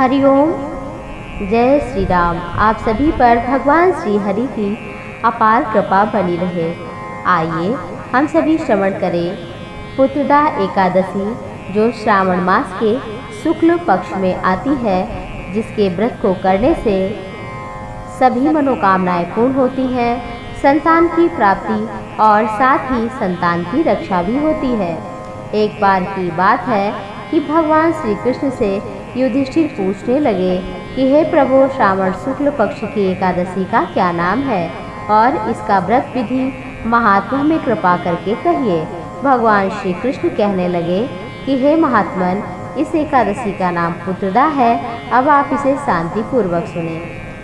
हरिओम। जय श्री राम। आप सभी पर भगवान श्री हरि की अपार कृपा बनी रहे। आइए हम सभी श्रवण करें पुत्रदा एकादशी, जो श्रावण मास के शुक्ल पक्ष में आती है, जिसके व्रत को करने से सभी मनोकामनाएं पूर्ण होती हैं, संतान की प्राप्ति और साथ ही संतान की रक्षा भी होती है। एक बार की बात है कि भगवान श्री कृष्ण से युधिष्ठिर पूछने लगे कि हे प्रभु, श्रावण शुक्ल पक्ष की एकादशी का क्या नाम है और इसका व्रत विधि महात्मा में कृपा करके कहिए। भगवान श्री कृष्ण कहने लगे कि हे महात्मन, इस एकादशी का नाम पुत्रदा है। अब आप इसे शांति पूर्वक सुने,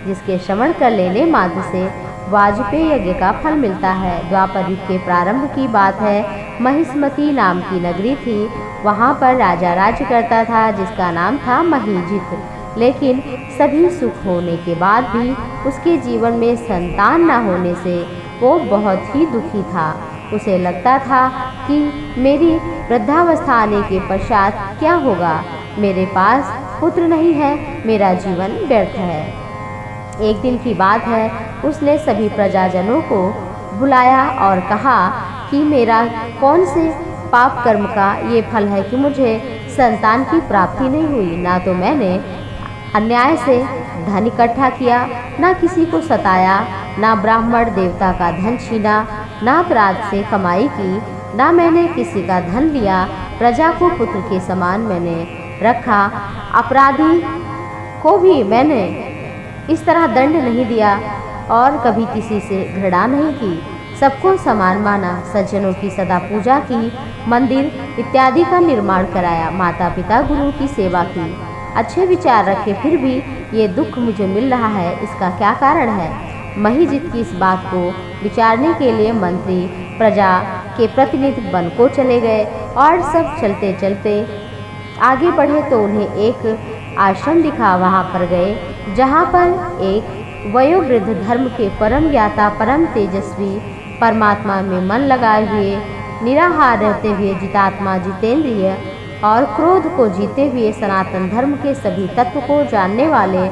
जिसके श्रवण कर लेने मात्र से वाजपेय यज्ञ का फल मिलता है। द्वापर युग के प्रारंभ की बात है। महिष्मती नाम की नगरी थी। वहाँ पर राजा राज्य करता था, जिसका नाम था महीजित। लेकिन सभी सुख होने के बाद भी उसके जीवन में संतान न होने से वो बहुत ही दुखी था। उसे लगता था कि मेरी वृद्धावस्था आने के पश्चात क्या होगा। मेरे पास पुत्र नहीं है, मेरा जीवन व्यर्थ है। एक दिन की बात है, उसने सभी प्रजाजनों को बुलाया और कहा कि मेरा कौन से पाप कर्म का ये फल है कि मुझे संतान की प्राप्ति नहीं हुई। ना तो मैंने अन्याय से धन इकट्ठा किया, ना किसी को सताया, ना ब्राह्मण देवता का धन छीना, ना अपराध से कमाई की, ना मैंने किसी का धन लिया। प्रजा को पुत्र के समान मैंने रखा। अपराधी को भी मैंने इस तरह दंड नहीं दिया और कभी किसी से घृणा नहीं की। सबको समान माना, सज्जनों की सदा पूजा की, मंदिर इत्यादि का निर्माण कराया, माता पिता गुरु की सेवा की। अच्छे विचार रखे, फिर भी ये दुख मुझे मिल रहा है, इसका क्या कारण है। महीजित की इस बात को विचारने के लिए मंत्री प्रजा के प्रतिनिधि वन को चले गए और सब चलते चलते आगे बढ़े तो उन्हें एक आश्रम दिखा। वहाँ पर गए, जहाँ पर एक वयोवृद्ध धर्म के परम ज्ञाता, परम तेजस्वी, परमात्मा में मन लगाए हुए, निराहार रहते हुए, जितात्मा, जितेंद्रिय और क्रोध को जीते हुए, सनातन धर्म के सभी तत्व को जानने वाले,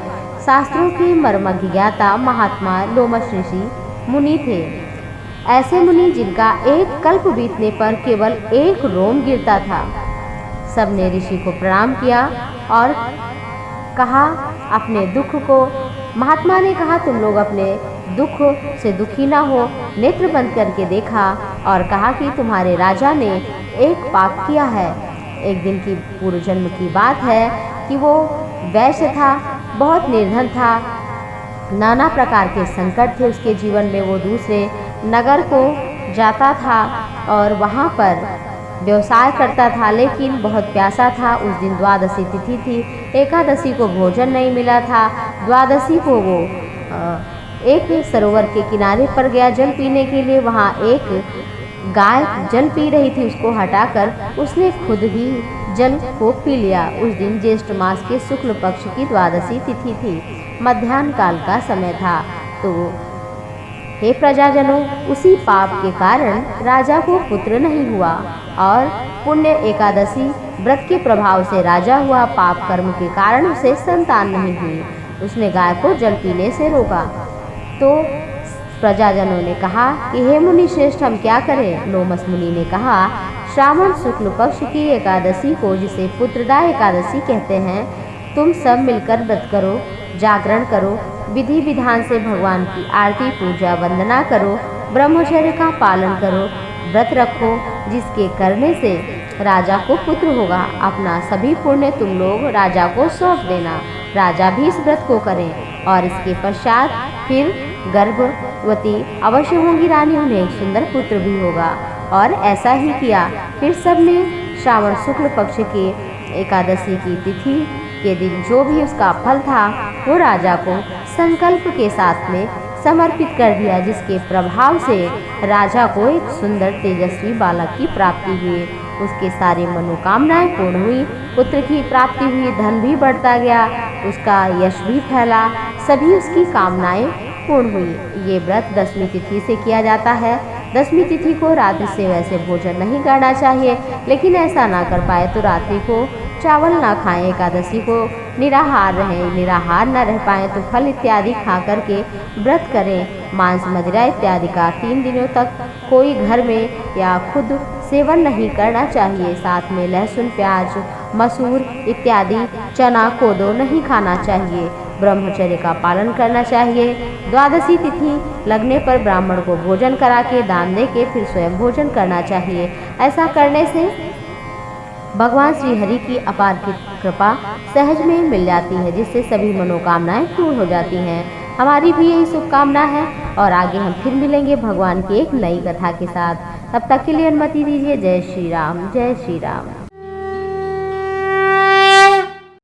शास्त्रों के मर्मज्ञ ज्ञाता महात्मा लोमश ऋषि मुनि थे। ऐसे मुनि जिनका एक कल्प बीतने पर केवल एक रोम गिरता था। सबने ऋषि को प्रणाम किया और कहा अपने दुख को। महात्मा ने कहा, तुम लोग अपने दुख से दुखी ना हो। नेत्र बंद करके देखा और कहा कि तुम्हारे राजा ने एक पाप किया है। एक दिन की पूर्व जन्म की बात है कि वो वैश्य था, बहुत निर्धन था, नाना प्रकार के संकट थे उसके जीवन में। वो दूसरे नगर को जाता था और वहाँ पर व्यवसाय करता था, लेकिन बहुत प्यासा था। उस दिन द्वादशी तिथि थी, एकादशी को भोजन नहीं मिला था। द्वादशी को वो एक सरोवर के किनारे पर गया जल पीने के लिए। वहाँ एक गाय जल पी रही थी, उसको हटाकर उसने खुद ही जल को पी लिया। उस दिन ज्येष्ठ मास के शुक्ल पक्ष की द्वादशी तिथि थी, मध्याह्न काल का समय था। तो हे प्रजाजनों, उसी पाप के कारण राजा को पुत्र नहीं हुआ और पुण्य एकादशी व्रत के प्रभाव से राजा हुआ। पाप कर्म के कारण उसे संतान नहीं हुई। उसने गाय को जल पीने से रोका। तो प्रजाजनों ने कहा कि हे मुनि श्रेष्ठ, हम क्या करें। लोमस मुनि ने कहा, श्रावण शुक्ल पक्ष की एकादशी को, जिसे पुत्रदा एकादशी कहते हैं, तुम सब मिलकर व्रत करो, जागरण करो, विधि विधान से भगवान की आरती पूजा वंदना करो, ब्रह्मचर्य का पालन करो, व्रत रखो, जिसके करने से राजा को पुत्र होगा। अपना सभी पुण्य तुम लोग राजा को सौंप देना। राजा भी इस व्रत को करें और इसके पश्चात फिर गर्भवती अवश्य होंगी रानी, उन्हें एक सुंदर पुत्र भी होगा। और ऐसा ही किया। फिर सबने श्रावण शुक्ल पक्ष के एकादशी की तिथि के दिन जो भी उसका फल था वो राजा को संकल्प के साथ में समर्पित कर दिया, जिसके प्रभाव से राजा को एक सुंदर तेजस्वी बालक की प्राप्ति हुई। उसके सारी मनोकामनाएं पूर्ण हुई, पुत्र की प्राप्ति हुई, धन भी बढ़ता गया, उसका यश भी फैला, सभी उसकी कामनाएं पूर्ण हुई। ये व्रत दशमी तिथि से किया जाता है। दशमी तिथि को रात्रि से वैसे भोजन नहीं करना चाहिए, लेकिन ऐसा ना कर पाए तो रात्रि को चावल ना खाएं। एकादशी को निराहार रहें। निराहार न रह पाएँ तो फल इत्यादि खा करके व्रत करें। मांस मदिरा इत्यादि का 3 दिनों तक कोई घर में या खुद सेवन नहीं करना चाहिए। साथ में लहसुन, प्याज, मसूर इत्यादि, चना, कोदो नहीं खाना चाहिए। ब्रह्मचर्य का पालन करना चाहिए। द्वादशी तिथि लगने पर ब्राह्मण को भोजन करा के दान दे के फिर स्वयं भोजन करना चाहिए। ऐसा करने से भगवान श्री हरि की अपार कृपा सहज में मिल जाती है, जिससे सभी मनोकामनाएं पूर्ण हो जाती हैं। हमारी भी यही शुभकामना है और आगे हम फिर मिलेंगे भगवान की एक नई कथा के साथ। तब तक के लिए अनुमति दीजिए। जय श्री राम, जय श्री राम।